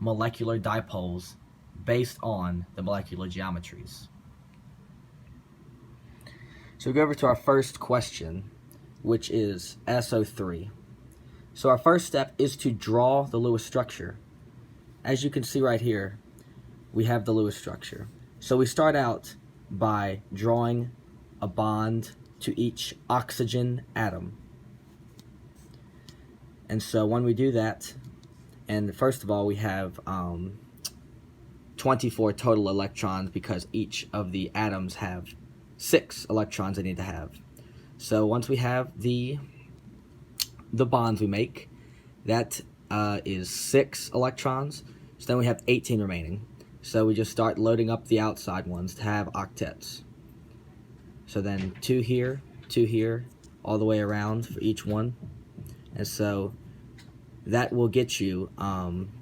molecular dipoles based on the molecular geometries. So we go over to our first question, which is SO3. So our first step is to draw the Lewis structure. As you can see right here, we have the Lewis structure. So we start out by drawing a bond to each oxygen atom. And so when we do that, and first of all we have 24 total electrons because each of the atoms have 6 electrons they need to have. So once we have the bonds we make, that is 6 electrons. So then we have 18 remaining. So we just start loading up the outside ones to have octets. So then 2 here, all the way around for each one. And so that will get you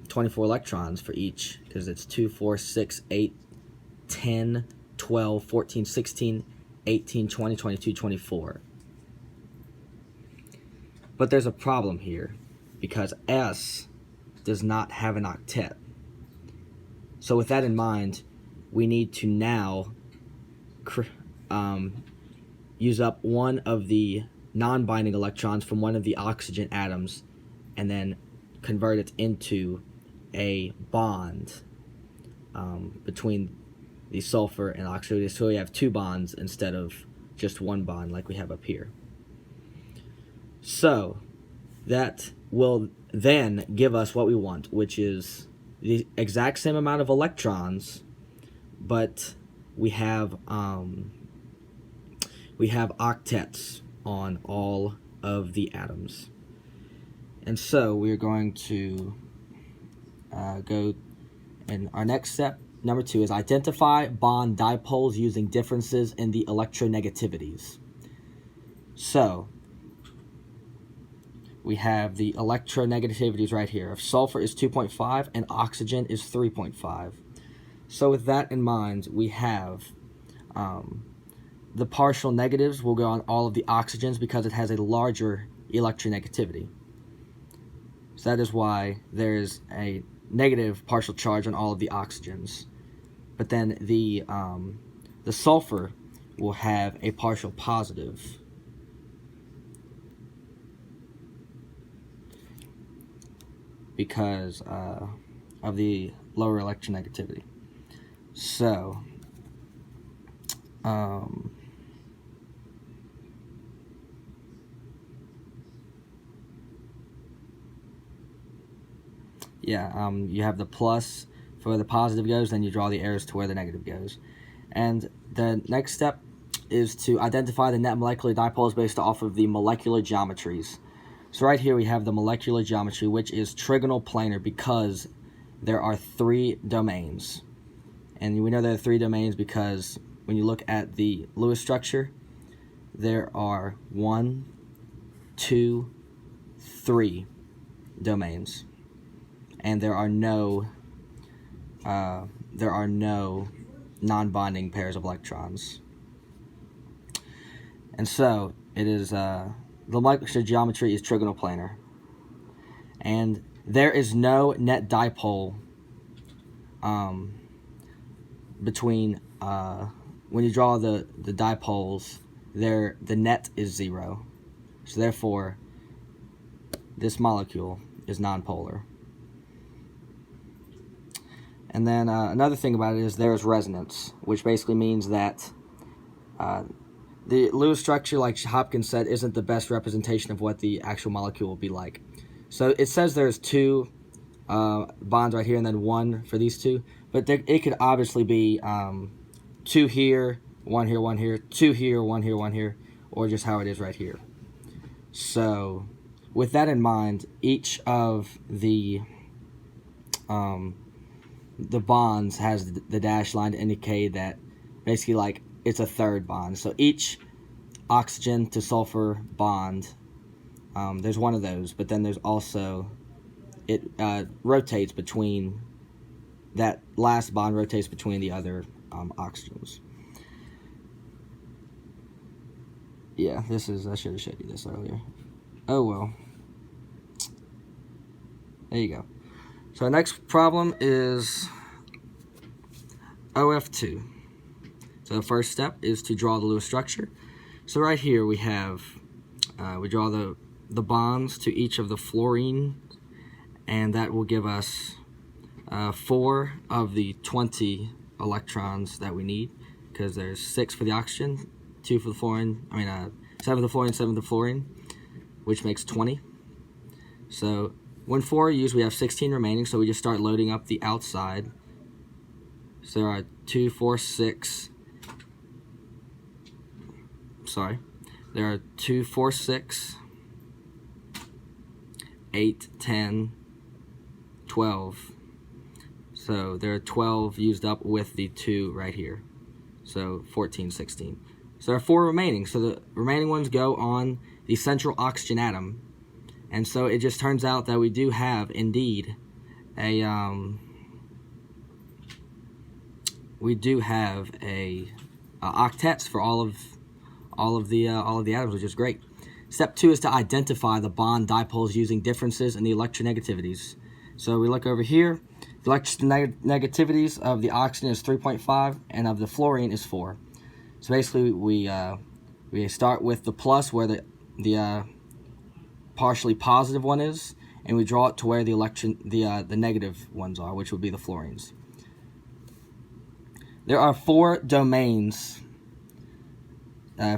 24 electrons for each, because it's 2, 4, 6, 8, 10, 12, 14, 16, 18, 20, 22, 24. But there's a problem here, because S does not have an octet. So with that in mind, we need to now use up one of the non-binding electrons from one of the oxygen atoms and then convert it into a bond between the sulfur and oxygen. So we have 2 bonds instead of just 1 bond like we have up here. So that will then give us what we want, which is the exact same amount of electrons, but we have octets on all of the atoms. And so we're going to go, and our next step, number 2, is identify bond dipoles using differences in the electronegativities. So we have the electronegativities right here. If sulfur is 2.5 and oxygen is 3.5. So with that in mind, we have the partial negatives will go on all of the oxygens because it has a larger electronegativity. So that is why there is a negative partial charge on all of the oxygens. But then the sulfur will have a partial positive. Because of the lower electronegativity. So, you have the plus for where the positive goes, then you draw the arrows to where the negative goes. And the next step is to identify the net molecular dipoles based off of the molecular geometries. So right here we have the molecular geometry, which is trigonal planar because there are 3 domains. And we know there are 3 domains because when you look at the Lewis structure, there are 1, 2, 3 domains. And there are no non-bonding pairs of electrons. And so it is the molecular geometry is trigonal planar, and there is no net dipole between when you draw the dipoles. The net is 0, so therefore this molecule is nonpolar. And then another thing about it is there is resonance, which basically means that the Lewis structure, like Hopkins said, isn't the best representation of what the actual molecule will be like. So it says there's 2 bonds right here and then 1 for these 2, but it could obviously be 2 here, 1 here, 1 here, 2 here, 1 here, 1 here, or just how it is right here. So with that in mind, each of the bonds has the dashed line to indicate that basically like it's a third bond. So each oxygen to sulfur bond, there's one of those, but then there's also, it rotates between, that last bond rotates between the other oxygens. Yeah, I should have showed you this earlier. Oh well. There you go. So our next problem is OF2. So the first step is to draw the Lewis structure. So right here we have, we draw the bonds to each of the fluorine, and that will give us 4 of the 20 electrons that we need, because there's 6 for the oxygen, 2 for the fluorine, 7 for the fluorine, 7 for the fluorine, which makes 20. So when 4 are used, we have 16 remaining, so we just start loading up the outside. So there are 2, 4, 6. Sorry. There are 2, 4, 6, 8, 10, 12. So there are 12 used up with the 2 right here. So 14, 16. So there are 4 remaining. So the remaining ones go on the central oxygen atom. And so it just turns out that we do have indeed a octets for all of the atoms, which is great. Step 2 is to identify the bond dipoles using differences in the electronegativities. So we look over here. The electronegativities of the oxygen is 3.5 and of the fluorine is 4. So basically we start with the plus where the partially positive one is, and we draw it to where the negative ones are, which would be the fluorines. There are 4 domains.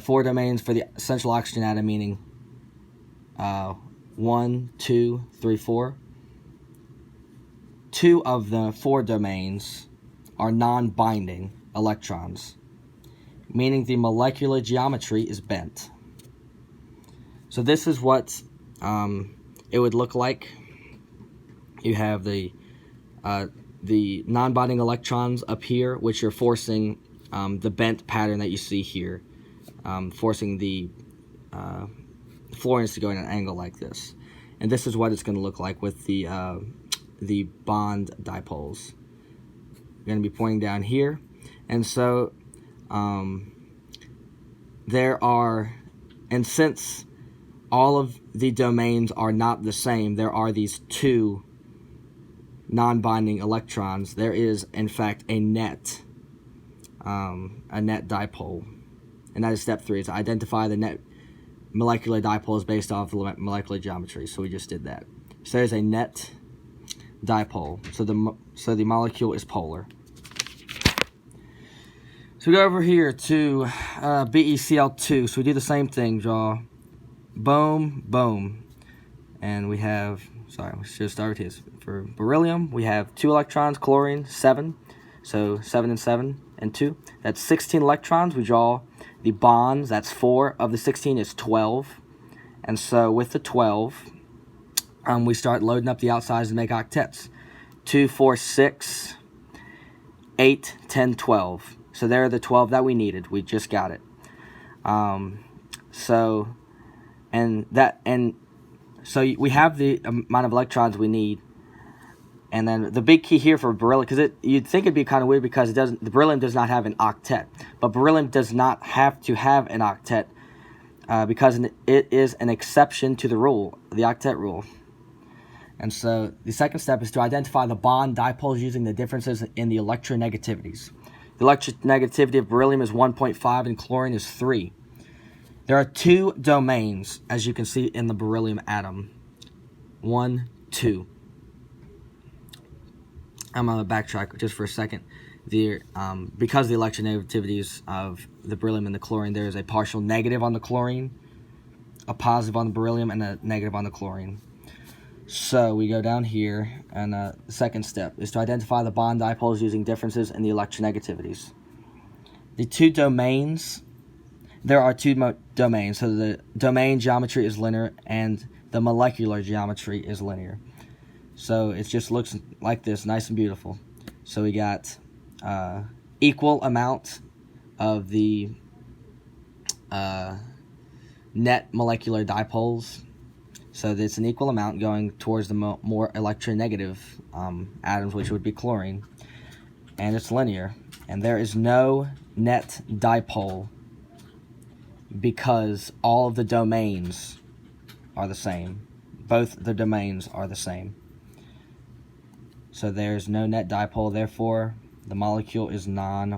4 domains for the central oxygen atom, meaning 1, 2, 3, 4. 2 of the 4 domains are non-binding electrons, meaning the molecular geometry is bent. So this is what it would look like. You have the non-binding electrons up here, which are forcing the bent pattern that you see here, forcing the fluorines to go in an angle like this. And this is what it's going to look like with the bond dipoles. We're going to be pointing down here. And so and since all of the domains are not the same, there are these 2 non-binding electrons. There is, in fact, a net dipole. And that is step 3, is to identify the net molecular dipoles based off the molecular geometry. So we just did that. So there's a net dipole. So the molecule is polar. So we go over here to BeCl2. So we do the same thing, draw boom, boom. And we have, we should start with his. For beryllium, we have 2 electrons, chlorine, 7. So 7 and 7 and 2. That's 16 electrons. We draw the bonds. That's 4 of the 16 is 12. And so with the 12, we start loading up the outsides to make octets. 2, 4, 6, 8, 10, 12. So there are the 12 that we needed. We just got it. So we have the amount of electrons we need. And then the big key here for beryllium, because you'd think it'd be kind of weird because the beryllium does not have an octet, but beryllium does not have to have an octet because it is an exception to the rule, the octet rule. And so the second step is to identify the bond dipoles using the differences in the electronegativities. The electronegativity of beryllium is 1.5 and chlorine is 3. There are 2 domains, as you can see in the beryllium atom. 1, 2. I'm going to backtrack just for a second. Because the electronegativities of the beryllium and the chlorine, there is a partial negative on the chlorine, a positive on the beryllium, and a negative on the chlorine. So we go down here, and the second step is to identify the bond dipoles using differences in the electronegativities. The 2 domains, there are 2 domains. So the domain geometry is linear, and the molecular geometry is linear. So it just looks like this, nice and beautiful. So we got equal amount of the net molecular dipoles. So it's an equal amount going towards the more electronegative atoms, which would be chlorine. And it's linear. And there is no net dipole because all of the domains are the same. Both the domains are the same. So there's no net dipole, therefore the molecule is non